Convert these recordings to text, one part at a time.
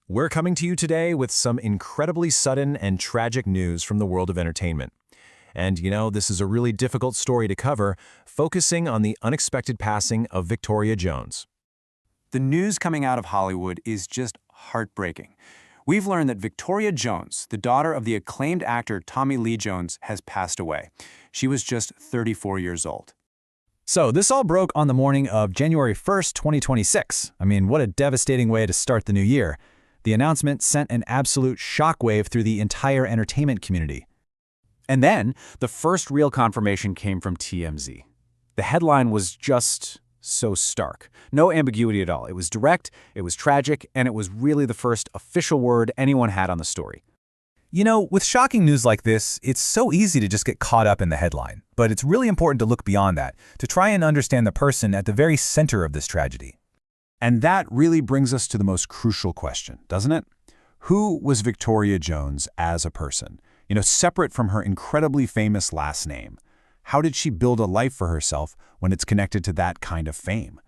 We're coming to you today with some incredibly sudden and tragic news from the world of entertainment. And this is a really difficult story to cover, focusing on the unexpected passing of Victoria Jones. The news coming out of Hollywood is just heartbreaking. We've learned that Victoria Jones, the daughter of the acclaimed actor Tommy Lee Jones, has passed away. She was just 34 years old. So this all broke on the morning of January 1st, 2026. What a devastating way to start the new year. The announcement sent an absolute shockwave through the entire entertainment community. And then, the first real confirmation came from TMZ. The headline was just so stark. No ambiguity at all. It was direct, it was tragic, and it was really the first official word anyone had on the story. With shocking news like this, it's so easy to just get caught up in the headline. But it's really important to look beyond that, to try and understand the person at the very center of this tragedy. And that really brings us to the most crucial question, doesn't it? Who was Victoria Jones as a person? Separate from her incredibly famous last name. How did she build a life for herself when it's connected to that kind of fame?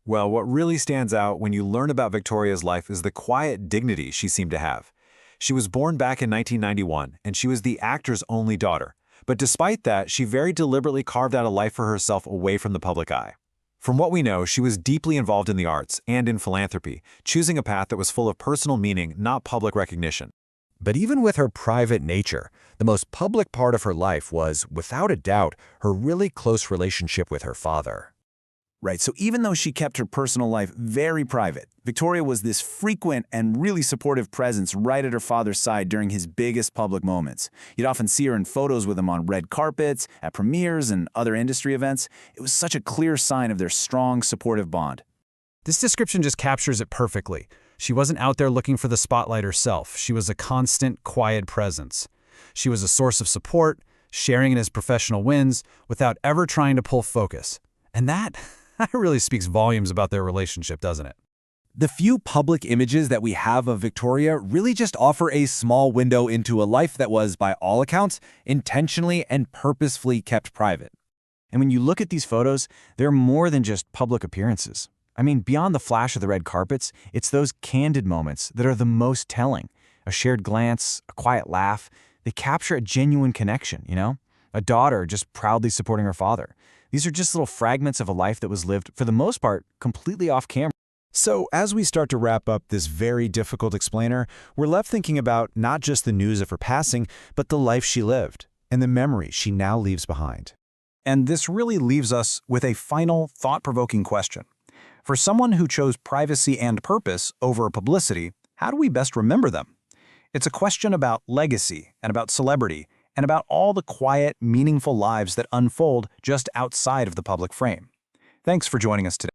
Well, what really stands out when you learn about Victoria's life is the quiet dignity she seemed to have. She was born back in 1991, and she was the actor's only daughter. But despite that, she very deliberately carved out a life for herself away from the public eye. From what we know, she was deeply involved in the arts and in philanthropy, choosing a path that was full of personal meaning, not public recognition. But even with her private nature, the most public part of her life was, without a doubt, her really close relationship with her father. Right, so even though she kept her personal life very private, Victoria was this frequent and really supportive presence right at her father's side during his biggest public moments. You'd often see her in photos with him on red carpets, at premieres, and other industry events. It was such a clear sign of their strong, supportive bond. This description just captures it perfectly. She wasn't out there looking for the spotlight herself. She was a constant, quiet presence. She was a source of support, sharing in his professional wins, without ever trying to pull focus. And that really speaks volumes about their relationship, doesn't it? The few public images that we have of Victoria really just offer a small window into a life that was, by all accounts, intentionally and purposefully kept private. And when you look at these photos, they're more than just public appearances. Beyond the flash of the red carpets, it's those candid moments that are the most telling. A shared glance, a quiet laugh, they capture a genuine connection, A daughter just proudly supporting her father. These are just little fragments of a life that was lived, for the most part, completely off camera. So as we start to wrap up this very difficult explainer, we're left thinking about not just the news of her passing, but the life she lived and the memory she now leaves behind. And this really leaves us with a final, thought-provoking question. For someone who chose privacy and purpose over publicity, how do we best remember them? It's a question about legacy and about celebrity and about all the quiet, meaningful lives that unfold just outside of the public frame. Thanks for joining us today.